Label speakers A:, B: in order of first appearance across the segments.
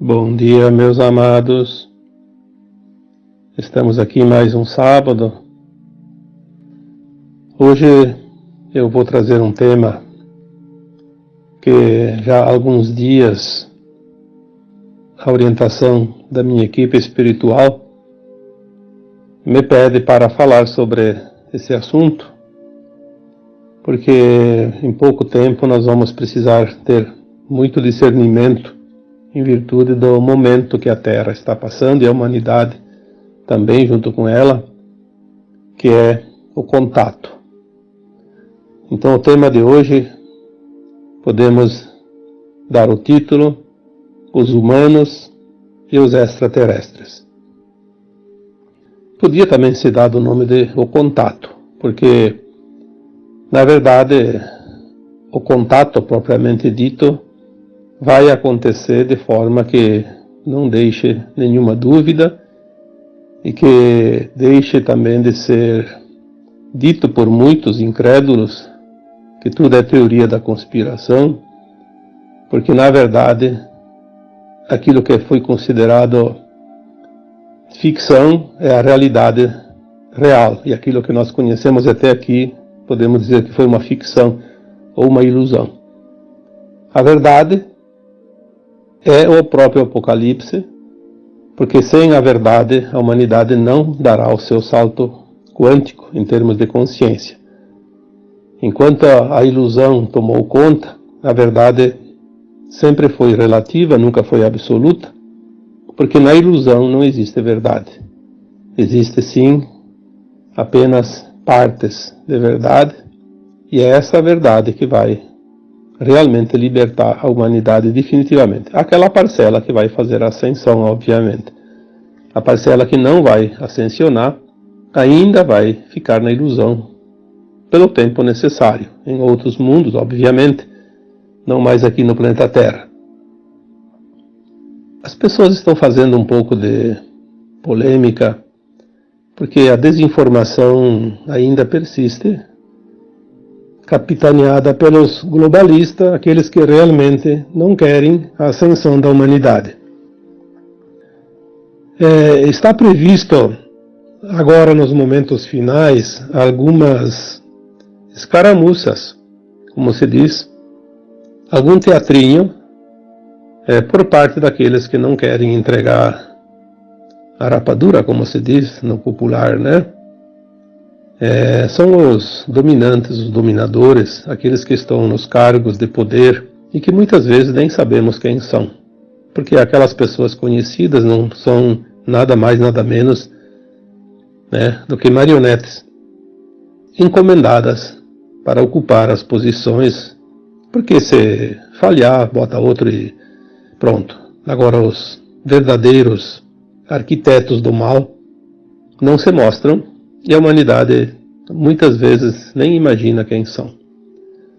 A: Bom dia, meus amados. Estamos aqui mais um sábado. Hoje eu vou trazer um tema que já há alguns dias a orientação da minha equipe espiritual me pede para falar sobre esse assunto, porque em pouco tempo nós vamos precisar ter muito discernimento em virtude do momento que a Terra está passando e a humanidade também junto com ela, que é o contato. Então o tema de hoje podemos dar o título: os humanos e os extraterrestres. Podia também ser dado o nome de o contato, porque na verdade o contato propriamente dito vai acontecer de forma que não deixe nenhuma dúvida e que deixe também de ser dito por muitos incrédulos que tudo é teoria da conspiração, porque na verdade aquilo que foi considerado ficção é a realidade real, e aquilo que nós conhecemos até aqui podemos dizer que foi uma ficção ou uma ilusão. A verdade é o próprio Apocalipse, porque sem a verdade a humanidade não dará o seu salto quântico em termos de consciência. Enquanto a ilusão tomou conta, a verdade sempre foi relativa, nunca foi absoluta, porque na ilusão não existe verdade. Existe sim apenas partes de verdade, e é essa verdade que vai realmente libertar a humanidade definitivamente. Aquela parcela que vai fazer a ascensão, obviamente. A parcela que não vai ascensionar ainda vai ficar na ilusão pelo tempo necessário, em outros mundos, obviamente, não mais aqui no planeta Terra. As pessoas estão fazendo um pouco de polêmica, porque a desinformação ainda persiste, capitaneada pelos globalistas, aqueles que realmente não querem a ascensão da humanidade. Está previsto agora, nos momentos finais, algumas escaramuças, como se diz, algum teatrinho por parte daqueles que não querem entregar a rapadura, como se diz no popular, né? São os dominantes, os dominadores, aqueles que estão nos cargos de poder e que muitas vezes nem sabemos quem são, porque aquelas pessoas conhecidas não são nada mais, nada menos, né, do que marionetes encomendadas para ocupar as posições, porque se falhar, bota outro e pronto. Agora os verdadeiros arquitetos do mal não se mostram, e a humanidade muitas vezes nem imagina quem são.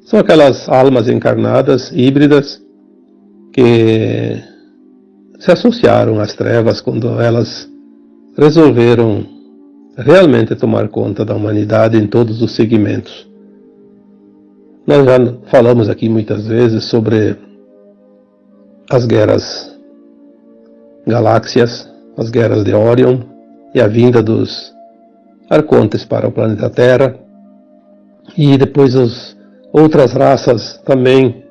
A: São aquelas almas encarnadas, híbridas, que se associaram às trevas quando elas resolveram realmente tomar conta da humanidade em todos os segmentos. Nós já falamos aqui muitas vezes sobre as guerras galáxias, as guerras de Orion e a vinda dos arcontes para o planeta Terra, e depois as outras raças também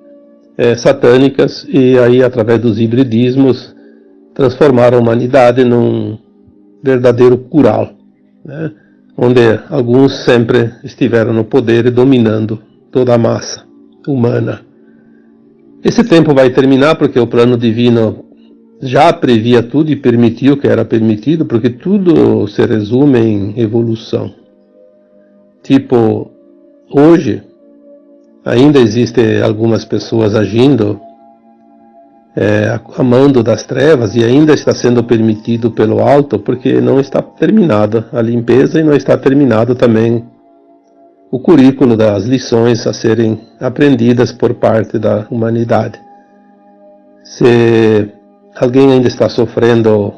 A: satânicas, e aí através dos hibridismos transformaram a humanidade num verdadeiro curral, né? Onde alguns sempre estiveram no poder e dominando toda a massa humana. Esse tempo vai terminar porque o plano divino já previa tudo e permitiu o que era permitido, porque tudo se resume em evolução. Tipo, hoje ainda existem algumas pessoas agindo a mando das trevas, e ainda está sendo permitido pelo alto, porque não está terminada a limpeza e não está terminado também o currículo das lições a serem aprendidas por parte da humanidade. Se alguém ainda está sofrendo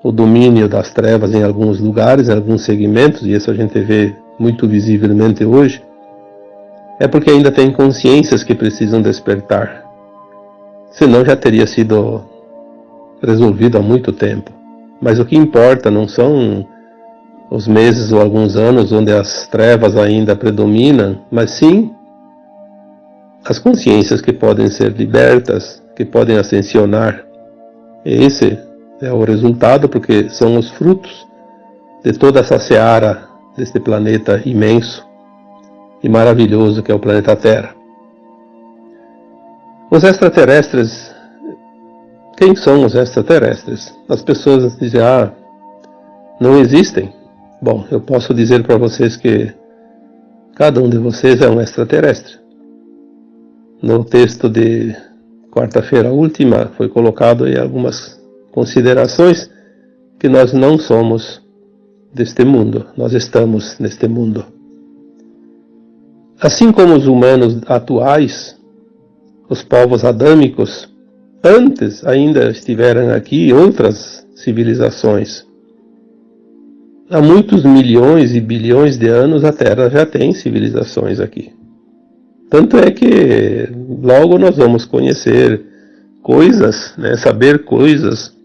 A: o domínio das trevas em alguns lugares, em alguns segmentos, e isso a gente vê muito visivelmente hoje, é porque ainda tem consciências que precisam despertar. Senão já teria sido resolvido há muito tempo. Mas o que importa não são os meses ou alguns anos onde as trevas ainda predominam, mas sim as consciências que podem ser libertas, que podem ascensionar. Esse é o resultado, porque são os frutos de toda essa seara deste planeta imenso e maravilhoso que é o planeta Terra. Os extraterrestres, quem são os extraterrestres? As pessoas dizem, não existem. Bom, eu posso dizer para vocês que cada um de vocês é um extraterrestre. No texto de quarta-feira última foi colocado aí algumas considerações que nós não somos deste mundo, nós estamos neste mundo. Assim como os humanos atuais, os povos adâmicos, antes ainda estiveram aqui outras civilizações. Há muitos milhões e bilhões de anos a Terra já tem civilizações aqui. Tanto é que logo nós vamos conhecer coisas, saber coisas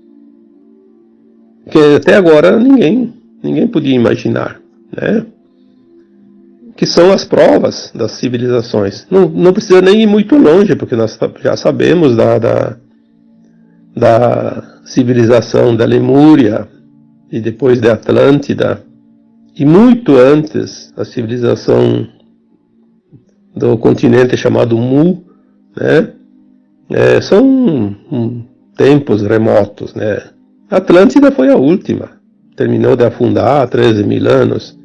A: que até agora ninguém podia imaginar, que são as provas das civilizações. Não precisa nem ir muito longe, porque nós já sabemos da civilização da Lemúria, e depois da Atlântida, e muito antes a civilização do continente chamado Mu, são tempos remotos. A Atlântida foi a última, terminou de afundar há 13 mil anos,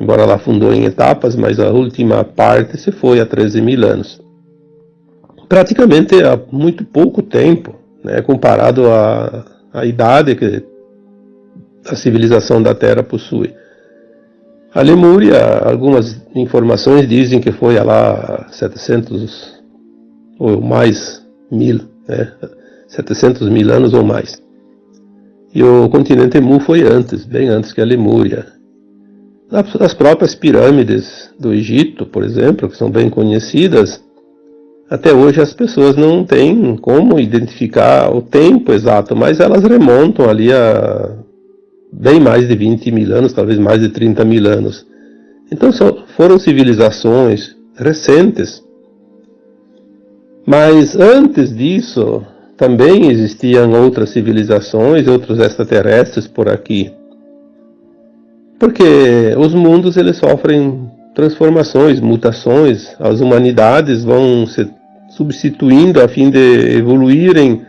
A: embora ela afundou em etapas, mas a última parte se foi há 13 mil anos. Praticamente há muito pouco tempo, comparado à idade que a civilização da Terra possui. A Lemúria, algumas informações dizem que foi lá 700 ou mais mil, 700 mil anos ou mais. E o continente Mu foi antes, bem antes que a Lemúria. As próprias pirâmides do Egito, por exemplo, que são bem conhecidas, até hoje as pessoas não têm como identificar o tempo exato, mas elas remontam ali a bem mais de 20 mil anos, talvez mais de 30 mil anos. Então foram civilizações recentes. Mas antes disso, também existiam outras civilizações, outros extraterrestres por aqui. Porque os mundos eles sofrem transformações, mutações, as humanidades vão se substituindo a fim de evoluírem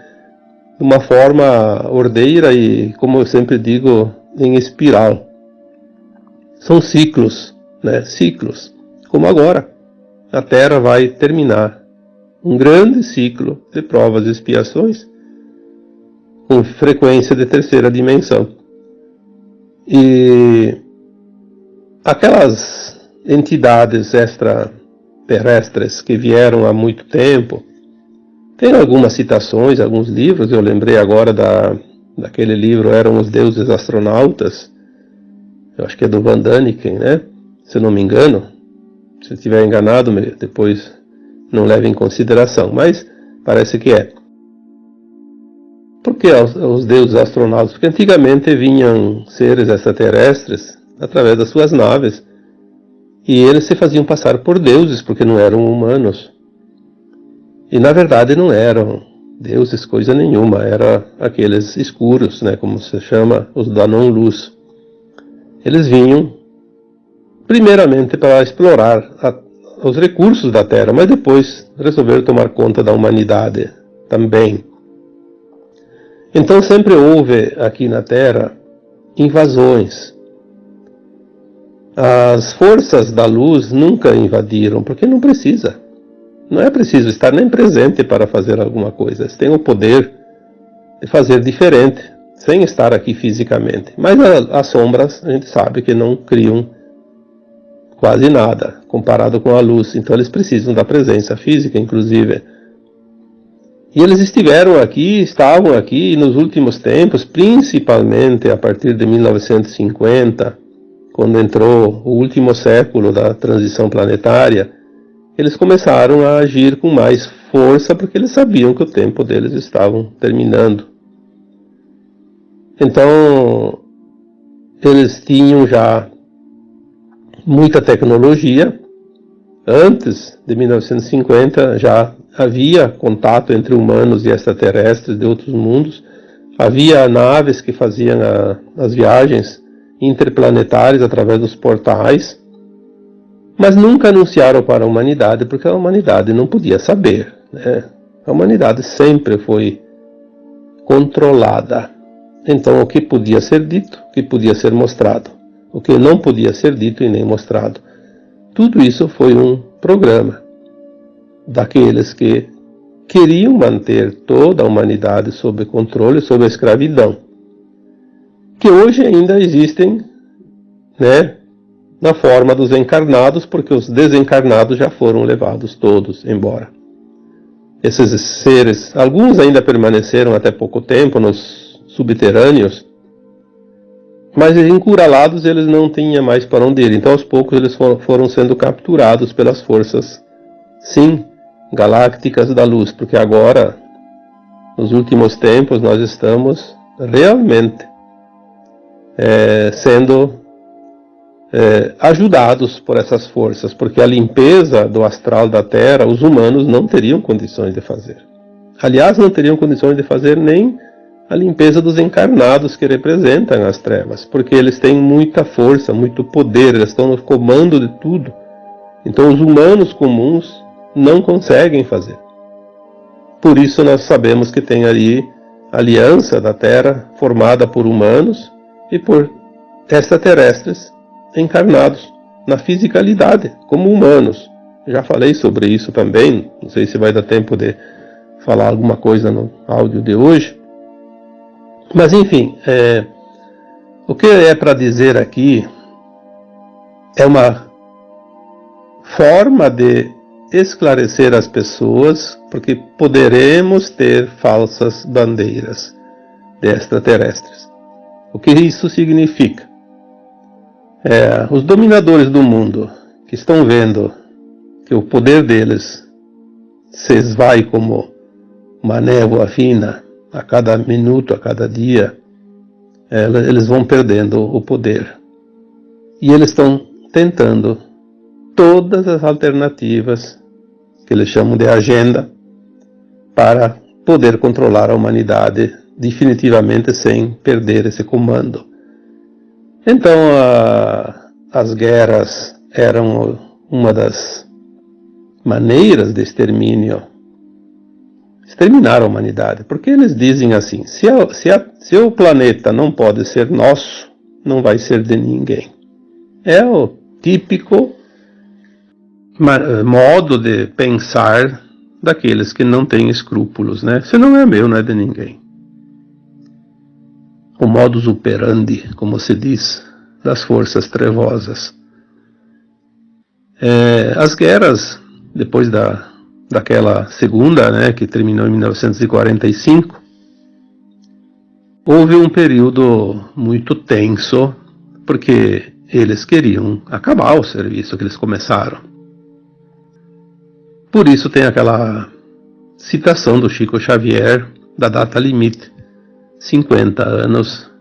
A: de uma forma ordeira e, como eu sempre digo, em espiral. São ciclos, ciclos. Como agora, a Terra vai terminar um grande ciclo de provas e expiações com frequência de terceira dimensão. E aquelas entidades extraterrestres que vieram há muito tempo, tem algumas citações, alguns livros. Eu lembrei agora daquele livro Eram os Deuses Astronautas, eu acho que é do Van Daniken, se não me engano. Se estiver enganado, depois não leve em consideração, mas parece que é. Por que os deuses astronautas? Porque antigamente vinham seres extraterrestres através das suas naves, e eles se faziam passar por deuses, porque não eram humanos. E na verdade não eram deuses coisa nenhuma, eram aqueles escuros, como se chama, os da não-luz. Eles vinham primeiramente para explorar os recursos da Terra, mas depois resolveram tomar conta da humanidade também. Então sempre houve aqui na Terra invasões. As forças da luz nunca invadiram, porque não precisa. Não é preciso estar nem presente para fazer alguma coisa. Eles têm o poder de fazer diferente, sem estar aqui fisicamente. Mas as sombras, a gente sabe que não criam quase nada, comparado com a luz. Então eles precisam da presença física, inclusive. E eles estavam aqui nos últimos tempos, principalmente a partir de 1950, quando entrou o último século da transição planetária. Eles começaram a agir com mais força, porque eles sabiam que o tempo deles estava terminando. Então, eles tinham já muita tecnologia. Antes de 1950 já havia contato entre humanos e extraterrestres de outros mundos. Havia naves que faziam as viagens interplanetárias através dos portais, mas nunca anunciaram para a humanidade, porque a humanidade não podia saber, né? A humanidade sempre foi controlada. Então, o que podia ser dito, o que podia ser mostrado, o que não podia ser dito e nem mostrado, tudo isso foi um programa daqueles que queriam manter toda a humanidade sob controle, sob a escravidão, que hoje ainda existem, né, na forma dos encarnados, porque os desencarnados já foram levados todos embora. Esses seres, alguns ainda permaneceram até pouco tempo nos subterrâneos, mas encurralados eles não tinham mais para onde ir. Então aos poucos eles foram sendo capturados pelas forças, sim, galácticas da luz, porque agora, nos últimos tempos, nós estamos realmente sendo ajudados por essas forças, porque a limpeza do astral da Terra, os humanos não teriam condições de fazer. Aliás, não teriam condições de fazer nem a limpeza dos encarnados que representam as trevas, porque eles têm muita força, muito poder, eles estão no comando de tudo. Então os humanos comuns não conseguem fazer. Por isso nós sabemos que tem ali a aliança da Terra formada por humanos e por extraterrestres encarnados na fisicalidade, como humanos. Já falei sobre isso também, não sei se vai dar tempo de falar alguma coisa no áudio de hoje. Mas enfim, o que é para dizer aqui é uma forma de esclarecer as pessoas, porque poderemos ter falsas bandeiras de extraterrestres. O que isso significa? Os dominadores do mundo que estão vendo que o poder deles se esvai como uma névoa fina, a cada minuto, a cada dia, eles vão perdendo o poder. E eles estão tentando todas as alternativas, que eles chamam de agenda, para poder controlar a humanidade definitivamente sem perder esse comando. Então, as guerras eram uma das maneiras de exterminar a humanidade, porque eles dizem assim: se o planeta não pode ser nosso, não vai ser de ninguém. É o típico modo de pensar daqueles que não têm escrúpulos, né? Se não é meu, não é de ninguém. O modus operandi, como se diz, das forças trevosas. As guerras, depois daquela segunda, né, que terminou em 1945, houve um período muito tenso, porque eles queriam acabar o serviço que eles começaram. Por isso tem aquela citação do Chico Xavier, da data limite, 50 anos,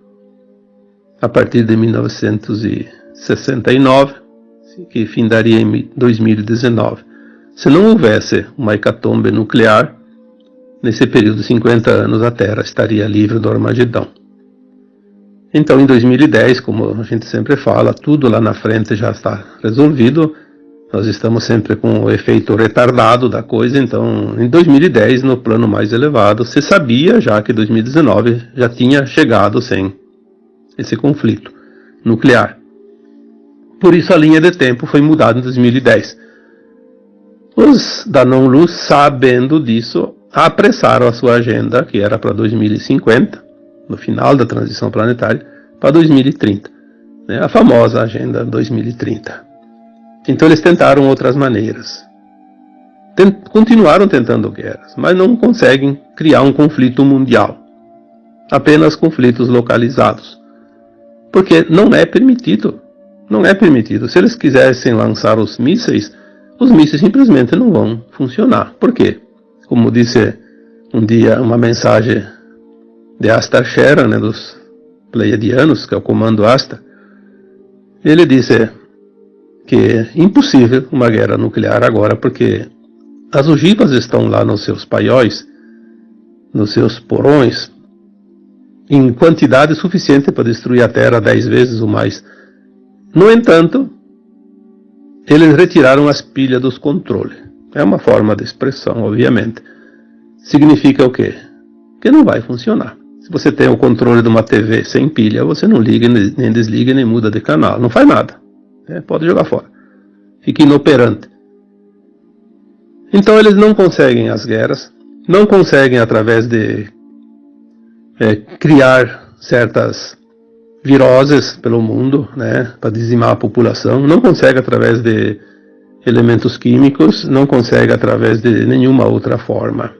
A: a partir de 1969, que findaria em 2019. Se não houvesse uma hecatombe nuclear, nesse período de 50 anos a Terra estaria livre do Armagedão. Então em 2010, como a gente sempre fala, tudo lá na frente já está resolvido. Nós estamos sempre com o efeito retardado da coisa, então em 2010, no plano mais elevado, se sabia já que 2019 já tinha chegado sem esse conflito nuclear. Por isso a linha de tempo foi mudada em 2010. Os da não-luz, sabendo disso, apressaram a sua agenda, que era para 2050, no final da transição planetária, para 2030. Né? A famosa Agenda 2030. Então eles tentaram outras maneiras. Continuaram tentando guerras, mas não conseguem criar um conflito mundial. Apenas conflitos localizados. Porque não é permitido. Não é permitido. Se eles quisessem lançar os mísseis simplesmente não vão funcionar. Por quê? Como disse um dia uma mensagem de Astar Shera, né, dos pleiadianos, que é o Comando Asta, ele disse que é impossível uma guerra nuclear agora, porque as ogivas estão lá nos seus paióis, nos seus porões, em quantidade suficiente para destruir a Terra 10 vezes ou mais. No entanto, eles retiraram as pilhas dos controles. É uma forma de expressão, obviamente. Significa o quê? Que não vai funcionar. Se você tem o controle de uma TV sem pilha, você não liga, nem desliga, nem muda de canal. Não faz nada. Pode jogar fora. Fica inoperante. Então eles não conseguem as guerras, não conseguem através de criar certas viroses pelo mundo, para dizimar a população, não consegue através de elementos químicos, não consegue através de nenhuma outra forma.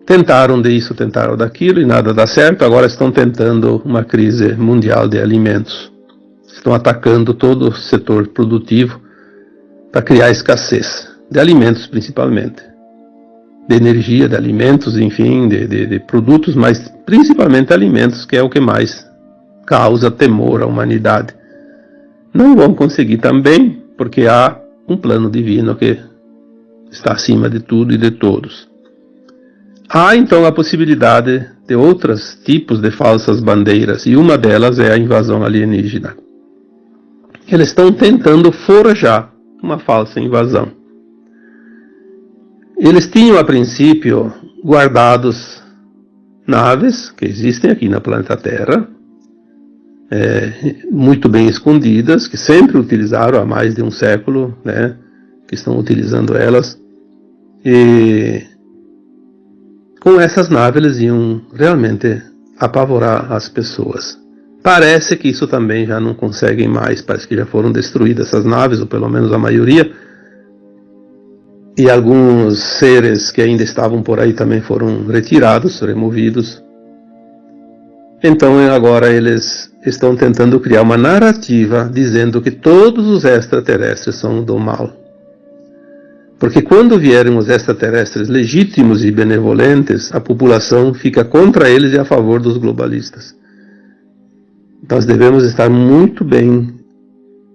A: Tentaram disso, tentaram daquilo e nada dá certo, agora estão tentando uma crise mundial de alimentos. Estão atacando todo o setor produtivo para criar escassez, de alimentos principalmente. De energia, de alimentos, enfim, de produtos, mas principalmente alimentos, que é o que mais causa temor à humanidade. Não vão conseguir também, porque há um plano divino que está acima de tudo e de todos. Há então a possibilidade de outros tipos de falsas bandeiras, e uma delas é a invasão alienígena. Eles estão tentando forjar uma falsa invasão. Eles tinham a princípio guardados naves que existem aqui na planeta Terra, muito bem escondidas, que sempre utilizaram há mais de um século, que estão utilizando elas, e com essas naves eles iam realmente apavorar as pessoas. Parece que isso também já não conseguem mais, parece que já foram destruídas essas naves, ou pelo menos a maioria, e alguns seres que ainda estavam por aí também foram retirados, removidos. Então agora eles estão tentando criar uma narrativa dizendo que todos os extraterrestres são do mal. Porque quando vierem os extraterrestres legítimos e benevolentes, a população fica contra eles e a favor dos globalistas. Nós devemos estar muito bem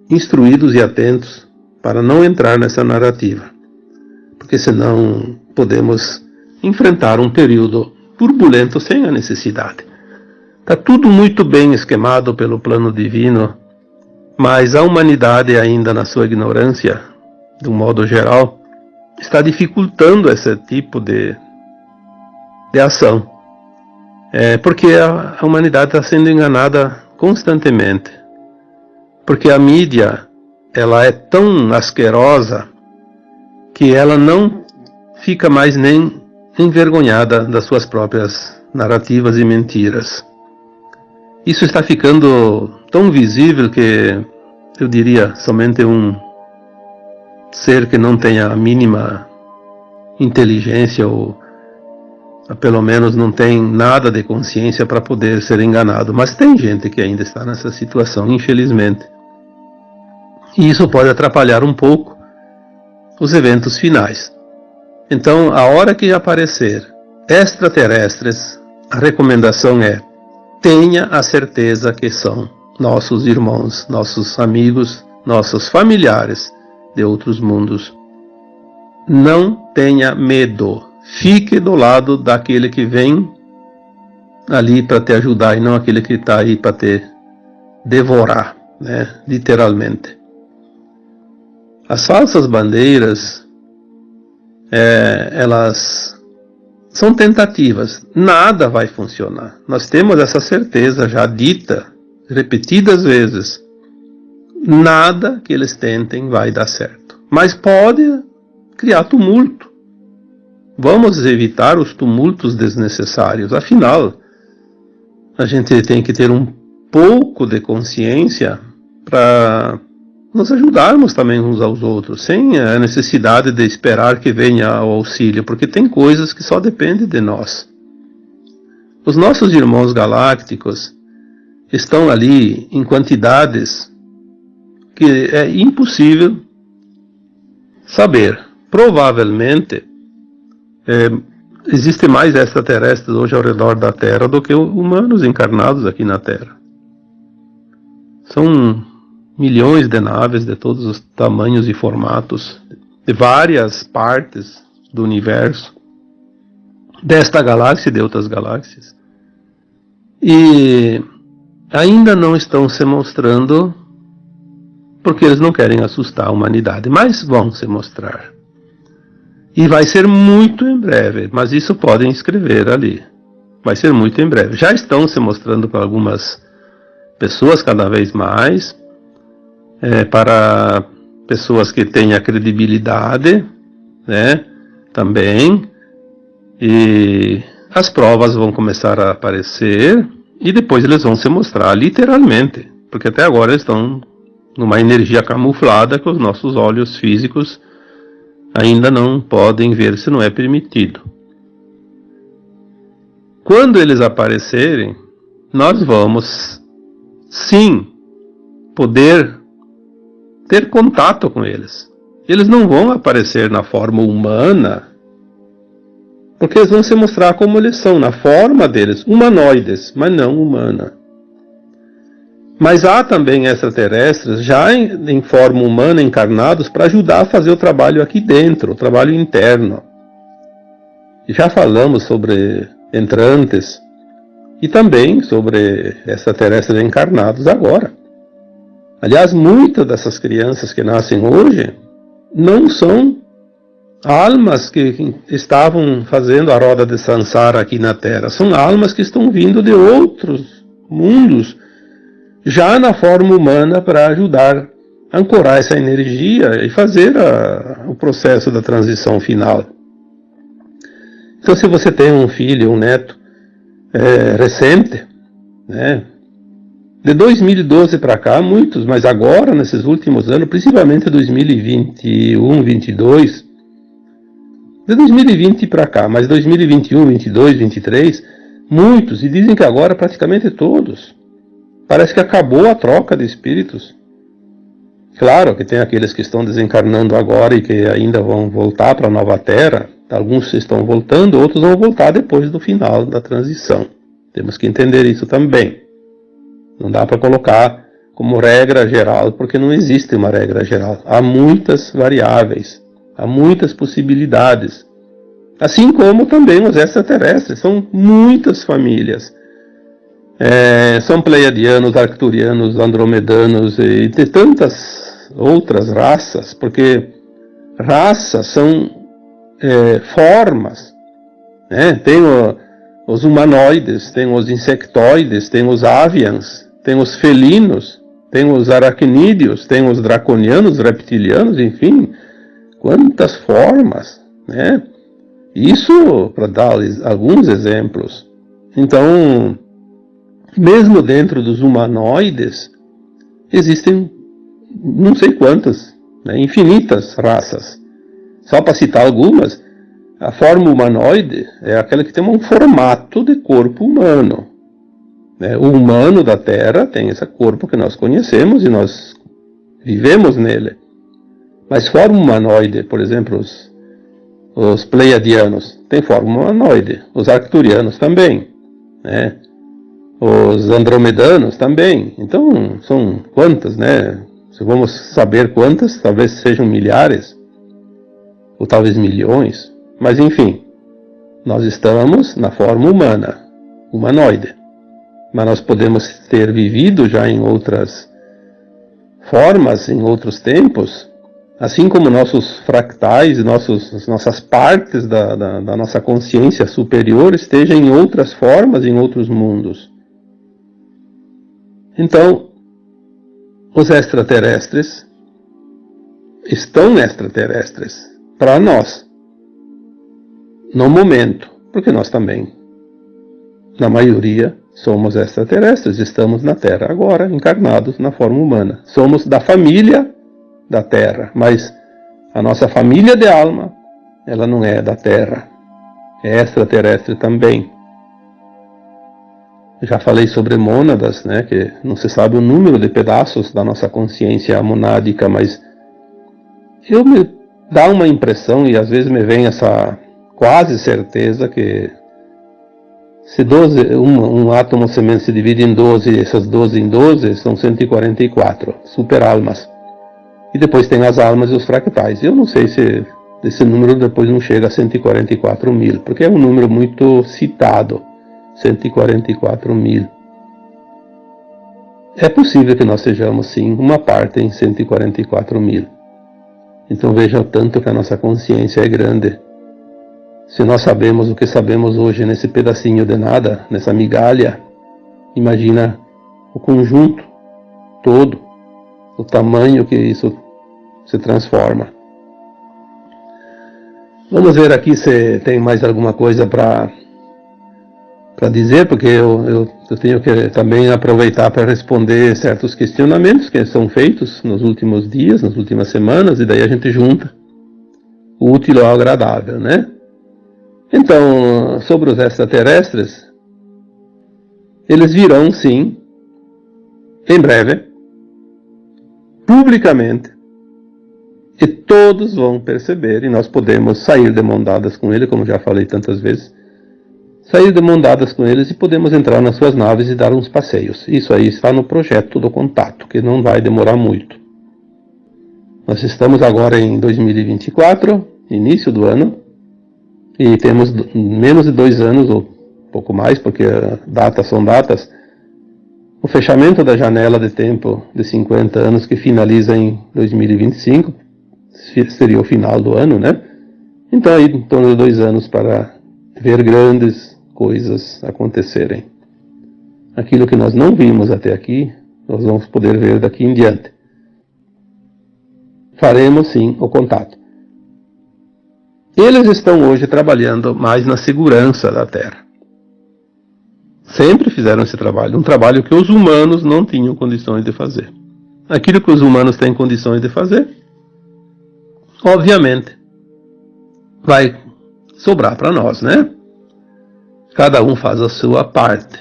A: instruídos e atentos para não entrar nessa narrativa. Porque senão podemos enfrentar um período turbulento sem a necessidade. Está tudo muito bem esquemado pelo plano divino, mas a humanidade ainda na sua ignorância, de um modo geral, está dificultando esse tipo de ação. Porque a humanidade está sendo enganada constantemente. Porque a mídia, ela é tão asquerosa que ela não fica mais nem envergonhada das suas próprias narrativas e mentiras. Isso está ficando tão visível que, eu diria, somente um ser que não tenha a mínima inteligência ou pelo menos não tem nada de consciência para poder ser enganado. Mas tem gente que ainda está nessa situação, infelizmente. E isso pode atrapalhar um pouco os eventos finais. Então, a hora que aparecer extraterrestres, a recomendação é: tenha a certeza que são nossos irmãos, nossos amigos, nossos familiares de outros mundos. Não tenha medo. Fique do lado daquele que vem ali para te ajudar e não aquele que está aí para te devorar, literalmente. As falsas bandeiras, elas são tentativas. Nada vai funcionar. Nós temos essa certeza já dita repetidas vezes. Nada que eles tentem vai dar certo. Mas pode criar tumulto. Vamos evitar os tumultos desnecessários. Afinal, a gente tem que ter um pouco de consciência para nos ajudarmos também uns aos outros, sem a necessidade de esperar que venha o auxílio, porque tem coisas que só dependem de nós. Os nossos irmãos galácticos estão ali em quantidades que é impossível saber. Provavelmente existem mais extraterrestres hoje ao redor da Terra do que humanos encarnados aqui na Terra. São milhões de naves de todos os tamanhos e formatos, de várias partes do universo, desta galáxia e de outras galáxias. E ainda não estão se mostrando porque eles não querem assustar a humanidade, mas vão se mostrar. E vai ser muito em breve, mas isso podem escrever ali. Vai ser muito em breve. Já estão se mostrando para algumas pessoas cada vez mais, para pessoas que têm a credibilidade, né, também. E as provas vão começar a aparecer e depois eles vão se mostrar literalmente, porque até agora eles estão numa energia camuflada que os nossos olhos físicos ainda não podem ver, se não é permitido. Quando eles aparecerem, nós vamos sim poder ter contato com eles. Eles não vão aparecer na forma humana, porque eles vão se mostrar como eles são, na forma deles, humanoides, mas não humana. Mas há também extraterrestres já em forma humana, encarnados, para ajudar a fazer o trabalho aqui dentro, o trabalho interno. Já falamos sobre entrantes e também sobre extraterrestres encarnados agora. Aliás, muitas dessas crianças que nascem hoje não são almas que estavam fazendo a roda de Sansara aqui na Terra. São almas que estão vindo de outros mundos, já na forma humana, para ajudar a ancorar essa energia e fazer o processo da transição final. Então, se você tem um filho, um neto recente, né, de 2012 para cá, muitos, mas agora, nesses últimos anos, principalmente 2021, 2022, de 2020 para cá, mas 2021, 22, 23, muitos, e dizem que agora praticamente todos. Parece que acabou a troca de espíritos. Claro que tem aqueles que estão desencarnando agora e que ainda vão voltar para a nova Terra. Alguns estão voltando, outros vão voltar depois do final da transição. Temos que entender isso também. Não dá para colocar como regra geral, porque não existe uma regra geral. Há muitas variáveis, há muitas possibilidades. Assim como também os extraterrestres, são muitas famílias. São pleiadianos, arcturianos, andromedanos e de tantas outras raças, porque raças são formas, né? Tem os humanoides, tem os insectoides, tem os avians, tem os felinos, tem os aracnídeos, tem os draconianos, reptilianos, enfim, quantas formas, né? Isso para dar alguns exemplos. Então, mesmo dentro dos humanoides, existem não sei quantas, né, infinitas raças. Só para citar algumas, a forma humanoide é aquela que tem um formato de corpo humano. Né? O humano da Terra tem esse corpo que nós conhecemos e nós vivemos nele. Mas forma humanoide, por exemplo, os pleiadianos têm forma humanoide, os arcturianos também, né? Os andromedanos também. Então, são quantas, né? Se vamos saber quantas, talvez sejam milhares, ou talvez milhões. Mas, enfim, nós estamos na forma humana, humanoide. Mas nós podemos ter vivido já em outras formas, em outros tempos, assim como nossos fractais, nossas partes da nossa consciência superior estejam em outras formas, em outros mundos. Então, os extraterrestres estão extraterrestres para nós, no momento, porque nós também, na maioria, somos extraterrestres, estamos na Terra agora, encarnados na forma humana. Somos da família da Terra, mas a nossa família de alma, ela não é da Terra, é extraterrestre também. Já falei sobre mônadas, né, que não se sabe o número de pedaços da nossa consciência monádica, mas me dá uma impressão, e às vezes me vem essa quase certeza, que Se 12, um átomo semente se divide em 12, essas 12 em 12 são 144 super-almas. E depois tem as almas e os fractais. Eu não sei se esse número depois não chega a 144 mil, porque é um número muito citado, 144 mil. É possível que nós sejamos, sim, uma parte em 144 mil. Então veja o tanto que a nossa consciência é grande. Se nós sabemos o que sabemos hoje nesse pedacinho de nada, nessa migalha, imagina o conjunto todo, o tamanho que isso se transforma. Vamos ver aqui se tem mais alguma coisa para dizer, porque eu tenho que também aproveitar para responder certos questionamentos que são feitos nos últimos dias, nas últimas semanas, e daí a gente junta o útil ao agradável, né? Então, sobre os extraterrestres, eles virão, sim, em breve, publicamente, e todos vão perceber, e nós podemos sair de mão dadas com ele, como já falei tantas vezes, sair de mão dadas com eles e podemos entrar nas suas naves e dar uns passeios. Isso aí está no projeto do contato, que não vai demorar muito. Nós estamos agora em 2024, início do ano, e temos menos de 2 anos, ou pouco mais, porque datas são datas, o fechamento da janela de tempo de 50 anos que finaliza em 2025, seria o final do ano, né? Então aí em torno de 2 anos para ver grandes coisas acontecerem. Aquilo que nós não vimos até aqui, nós vamos poder ver daqui em diante. Faremos sim o contato. Eles estão hoje trabalhando mais na segurança da Terra. Sempre fizeram esse trabalho, um trabalho que os humanos não tinham condições de fazer. Aquilo que os humanos têm condições de fazer, obviamente, vai sobrar para nós, né? Cada um faz a sua parte.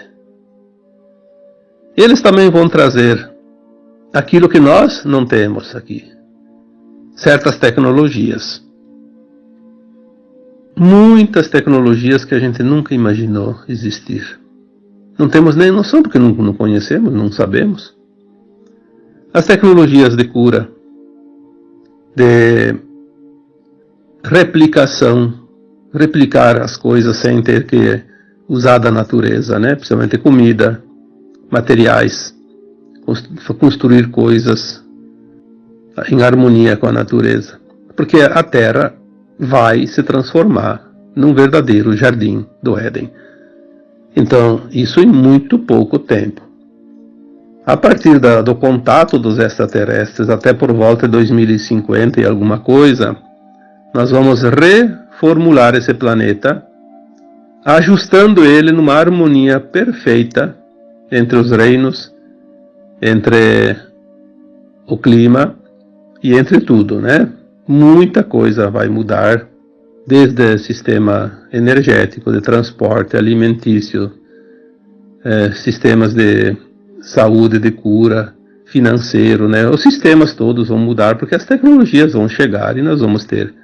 A: Eles também vão trazer aquilo que nós não temos aqui. Certas tecnologias. Muitas tecnologias que a gente nunca imaginou existir. Não temos nem noção porque não conhecemos, não sabemos. As tecnologias de cura, de replicação, replicar as coisas sem ter que usar da natureza, né? Principalmente comida, materiais, construir coisas em harmonia com a natureza. Porque a Terra vai se transformar num verdadeiro jardim do Éden. Então, isso em muito pouco tempo. A partir do contato dos extraterrestres, até por volta de 2050 e alguma coisa, nós vamos reformular esse planeta, ajustando ele numa harmonia perfeita entre os reinos, entre o clima e entre tudo, né? Muita coisa vai mudar, desde sistema energético, de transporte, alimentício, sistemas de saúde, de cura, financeiro, né? Os sistemas todos vão mudar porque as tecnologias vão chegar e nós vamos ter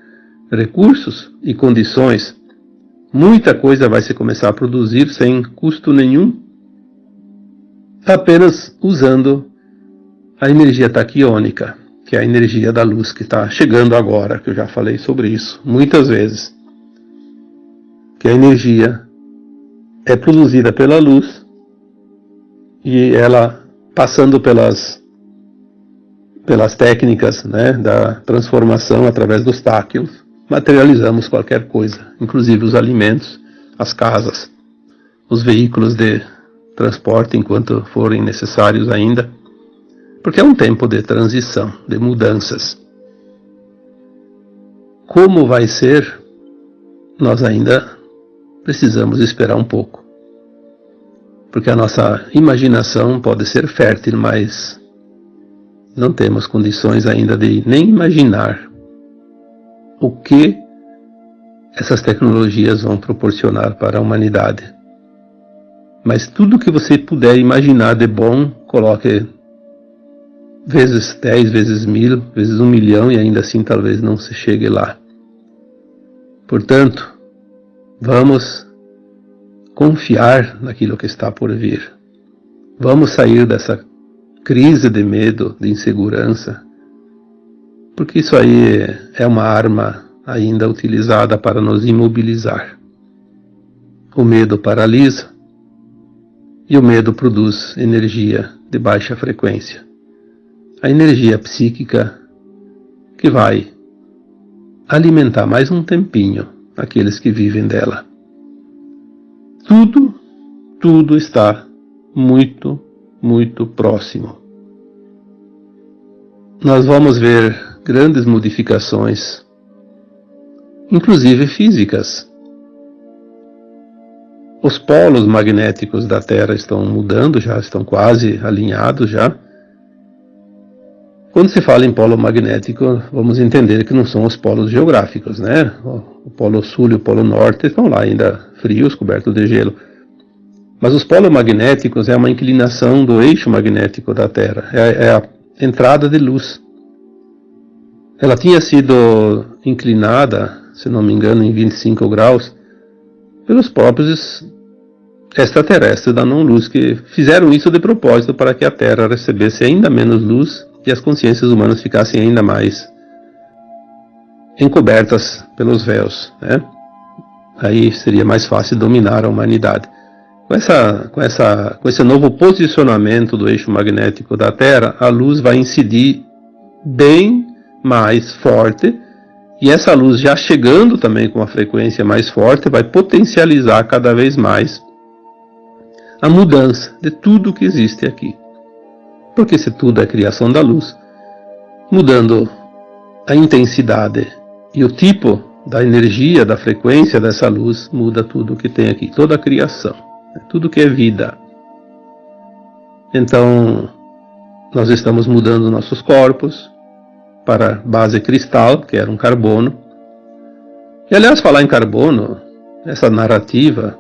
A: recursos e condições. Muita coisa vai se começar a produzir sem custo nenhum, apenas usando a energia taquiônica, que é a energia da luz que está chegando agora, que eu já falei sobre isso muitas vezes. Que a energia é produzida pela luz e ela, passando pelas técnicas, né, da transformação através dos táquios, materializamos qualquer coisa, inclusive os alimentos, as casas, os veículos de transporte enquanto forem necessários ainda. Porque é um tempo de transição, de mudanças. Como vai ser, nós ainda precisamos esperar um pouco. Porque a nossa imaginação pode ser fértil, mas não temos condições ainda de nem imaginar o que essas tecnologias vão proporcionar para a humanidade. Mas tudo que você puder imaginar de bom, coloque vezes 10, vezes 1000, vezes 1 milhão, e ainda assim talvez não se chegue lá. Portanto, vamos confiar naquilo que está por vir. Vamos sair dessa crise de medo, de insegurança, porque isso aí é uma arma ainda utilizada para nos imobilizar. O medo paralisa e o medo produz energia de baixa frequência. A energia psíquica que vai alimentar mais um tempinho aqueles que vivem dela. Tudo está muito, muito próximo. Nós vamos ver grandes modificações, inclusive físicas. Os polos magnéticos da Terra estão mudando já, estão quase alinhados já. Quando se fala em polo magnético, vamos entender que não são os polos geográficos, né? O polo sul e o polo norte estão lá ainda frios, cobertos de gelo. Mas os polos magnéticos é uma inclinação do eixo magnético da Terra, é a entrada de luz. Ela tinha sido inclinada, se não me engano, em 25 graus, pelos próprios extraterrestres da não-luz, que fizeram isso de propósito para que a Terra recebesse ainda menos luz e as consciências humanas ficassem ainda mais encobertas pelos véus, né? Aí seria mais fácil dominar a humanidade. Com esse novo posicionamento do eixo magnético da Terra, a luz vai incidir bem mais forte, e essa luz já chegando também com uma frequência mais forte, vai potencializar cada vez mais a mudança de tudo que existe aqui. Porque se tudo é criação da luz, mudando a intensidade e o tipo da energia, da frequência dessa luz, muda tudo que tem aqui, toda a criação, tudo que é vida. Então, nós estamos mudando nossos corpos para base cristal, que era um carbono. E aliás, falar em carbono, essa narrativa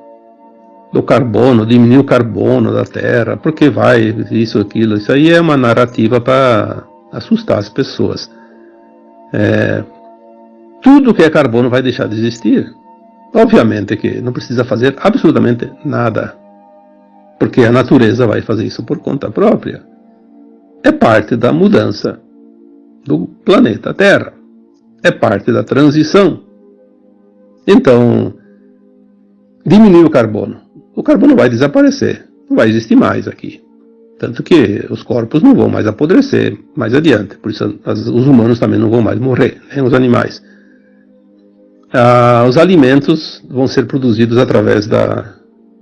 A: do carbono, diminuir o carbono da Terra, porque vai, isso, aquilo, isso aí é uma narrativa para assustar as pessoas. Tudo que é carbono vai deixar de existir. Obviamente que não precisa fazer absolutamente nada, porque a natureza vai fazer isso por conta própria. É parte da mudança do planeta Terra. É parte da transição. Então, diminuir o carbono. O carbono vai desaparecer, não vai existir mais aqui. Tanto que os corpos não vão mais apodrecer mais adiante. Por isso os humanos também não vão mais morrer, nem os animais. Os alimentos vão ser produzidos através da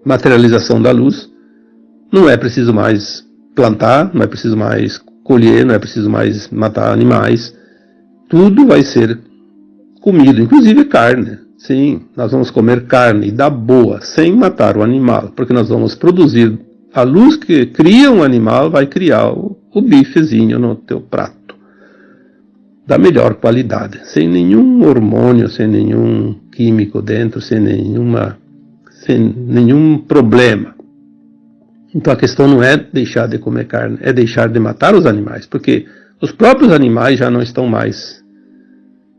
A: materialização da luz. Não é preciso mais plantar, não é preciso mais colher, não é preciso mais matar animais. Tudo vai ser comido, inclusive carne. Sim, nós vamos comer carne da boa, sem matar o animal, porque nós vamos produzir a luz que cria um animal, vai criar o bifezinho no teu prato, da melhor qualidade, sem nenhum hormônio, sem nenhum químico dentro, sem nenhum problema. Então a questão não é deixar de comer carne, é deixar de matar os animais, porque os próprios animais já não estão mais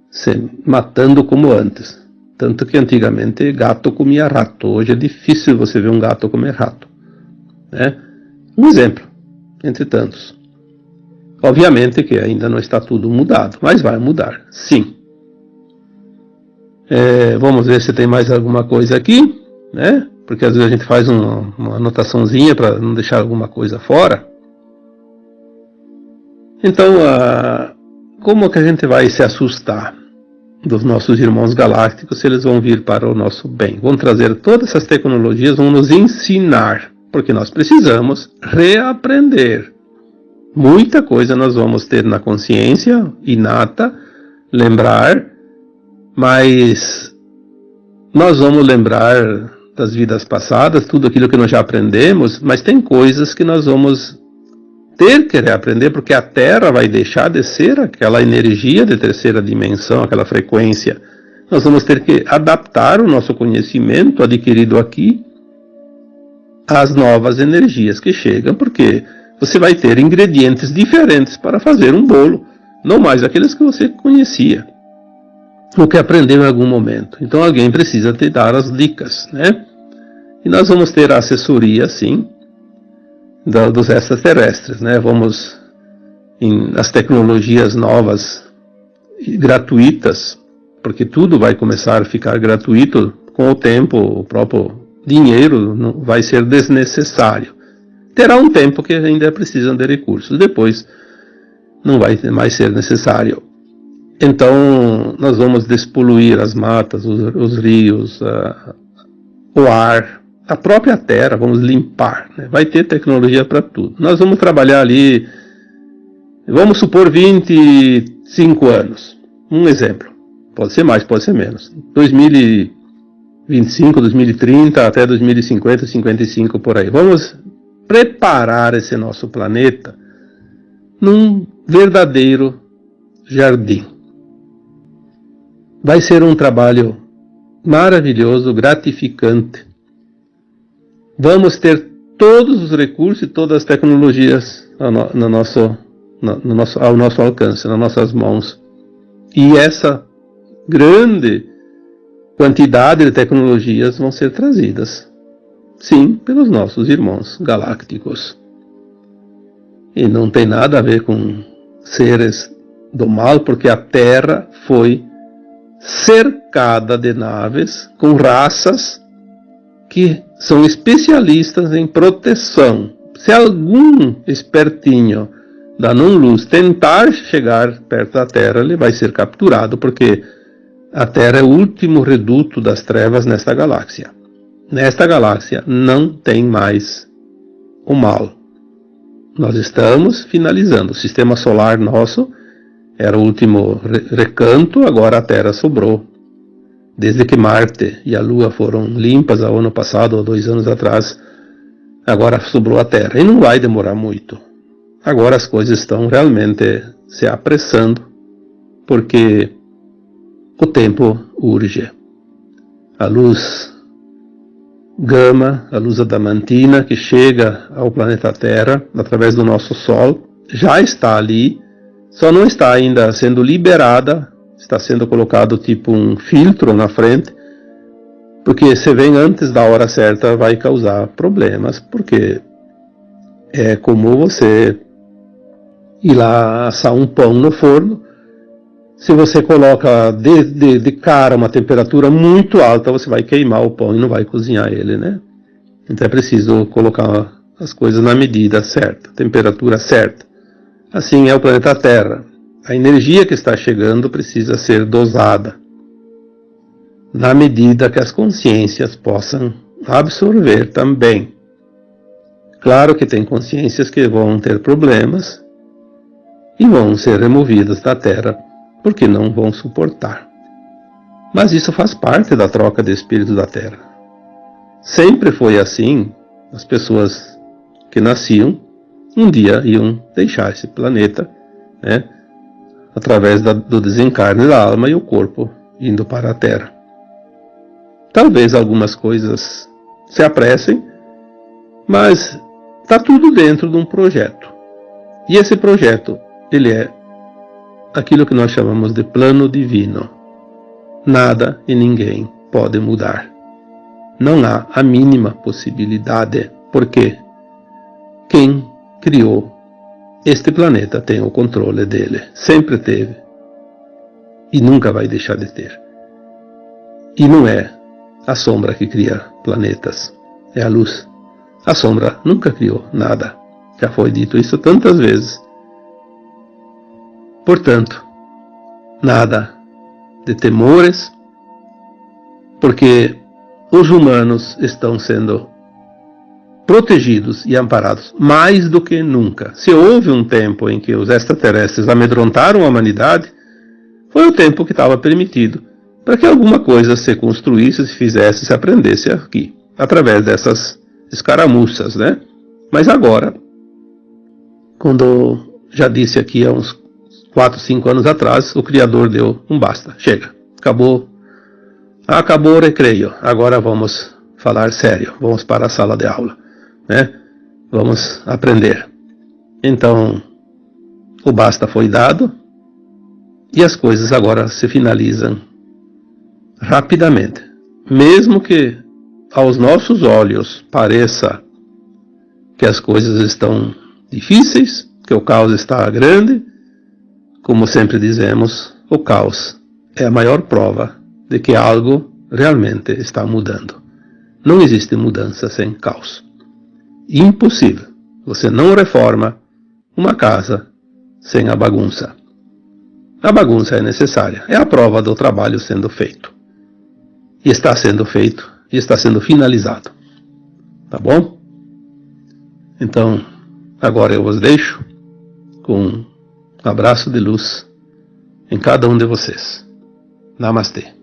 A: se matando como antes. Tanto que antigamente gato comia rato. Hoje é difícil você ver um gato comer rato, né? Um exemplo, entre tantos. Obviamente que ainda não está tudo mudado, mas vai mudar, sim. Vamos ver se tem mais alguma coisa aqui, né? Porque às vezes a gente faz uma anotaçãozinha para não deixar alguma coisa fora. Então, como que a gente vai se assustar dos nossos irmãos galácticos se eles vão vir para o nosso bem? Vão trazer todas essas tecnologias, vão nos ensinar, porque nós precisamos reaprender. Muita coisa nós vamos ter na consciência inata, lembrar, mas nós vamos lembrar das vidas passadas, tudo aquilo que nós já aprendemos, mas tem coisas que nós vamos ter que reaprender, porque a Terra vai deixar de ser aquela energia de terceira dimensão, aquela frequência. Nós vamos ter que adaptar o nosso conhecimento adquirido aqui às novas energias que chegam, porque você vai ter ingredientes diferentes para fazer um bolo, não mais aqueles que você conhecia, ou que aprendeu em algum momento. Então alguém precisa te dar as dicas, né? E nós vamos ter a assessoria, sim, dos extraterrestres, né? Vamos, as tecnologias novas e gratuitas, porque tudo vai começar a ficar gratuito com o tempo, o próprio dinheiro não vai ser desnecessário. Terá um tempo que ainda precisam de recursos, depois não vai mais ser necessário. Então nós vamos despoluir as matas, os rios, o ar, a própria terra, vamos limpar, né? Vai ter tecnologia para tudo. Nós vamos trabalhar ali, vamos supor 25 anos, um exemplo, pode ser mais, pode ser menos, 2025, 2030, até 2050, 55 por aí. Vamos preparar esse nosso planeta num verdadeiro jardim. Vai ser um trabalho maravilhoso, gratificante. Vamos ter todos os recursos e todas as tecnologias ao nosso alcance, nas nossas mãos. E essa grande quantidade de tecnologias vão ser trazidas, sim, pelos nossos irmãos galácticos. E não tem nada a ver com seres do mal, porque a Terra foi cercada de naves com raças que são especialistas em proteção. Se algum espertinho da não-luz tentar chegar perto da Terra, ele vai ser capturado, porque a Terra é o último reduto das trevas nesta galáxia. Nesta galáxia não tem mais o mal. Nós estamos finalizando. O sistema solar nosso era o último recanto, agora a Terra sobrou. Desde que Marte e a Lua foram limpas ao ano passado, ou 2 anos atrás, agora sobrou a Terra. E não vai demorar muito. Agora as coisas estão realmente se apressando, porque o tempo urge. A luz gama, a luz adamantina, que chega ao planeta Terra através do nosso Sol, já está ali, só não está ainda sendo liberada, está sendo colocado tipo um filtro na frente, porque se vem antes da hora certa vai causar problemas, porque é como você ir lá assar um pão no forno. Se você coloca de cara uma temperatura muito alta, você vai queimar o pão e não vai cozinhar ele, né? Então é preciso colocar as coisas na medida certa, temperatura certa. Assim é o planeta Terra. A energia que está chegando precisa ser dosada, na medida que as consciências possam absorver também. Claro que tem consciências que vão ter problemas e vão ser removidas da Terra, porque não vão suportar. Mas isso faz parte da troca de espíritos da Terra. Sempre foi assim. As pessoas que nasciam, um dia iam deixar esse planeta, né, através do desencarne da alma e o corpo indo para a Terra. Talvez algumas coisas se apressem, mas está tudo dentro de um projeto. E esse projeto, ele é aquilo que nós chamamos de plano divino. Nada e ninguém pode mudar. Não há a mínima possibilidade, porque quem criou este planeta tem o controle dele. Sempre teve. E nunca vai deixar de ter. E não é a sombra que cria planetas, é a luz. A sombra nunca criou nada. Já foi dito isso tantas vezes. Portanto, nada de temores, porque os humanos estão sendo protegidos e amparados mais do que nunca. Se houve um tempo em que os extraterrestres amedrontaram a humanidade, foi o tempo que estava permitido para que alguma coisa se construísse, se fizesse, se aprendesse aqui, através dessas escaramuças, né? Mas agora, quando já disse aqui há uns 4, 5 anos atrás, o Criador deu um basta, chega, acabou o recreio, agora vamos falar sério, vamos para a sala de aula, né? Vamos aprender. Então, o basta foi dado e as coisas agora se finalizam rapidamente, mesmo que aos nossos olhos pareça que as coisas estão difíceis, que o caos está grande, como sempre dizemos, o caos é a maior prova de que algo realmente está mudando. Não existe mudança sem caos. Impossível. Você não reforma uma casa sem a bagunça. A bagunça é necessária. É a prova do trabalho sendo feito. E está sendo feito. E está sendo finalizado. Tá bom? Então, agora eu vos deixo com um abraço de luz em cada um de vocês. Namastê.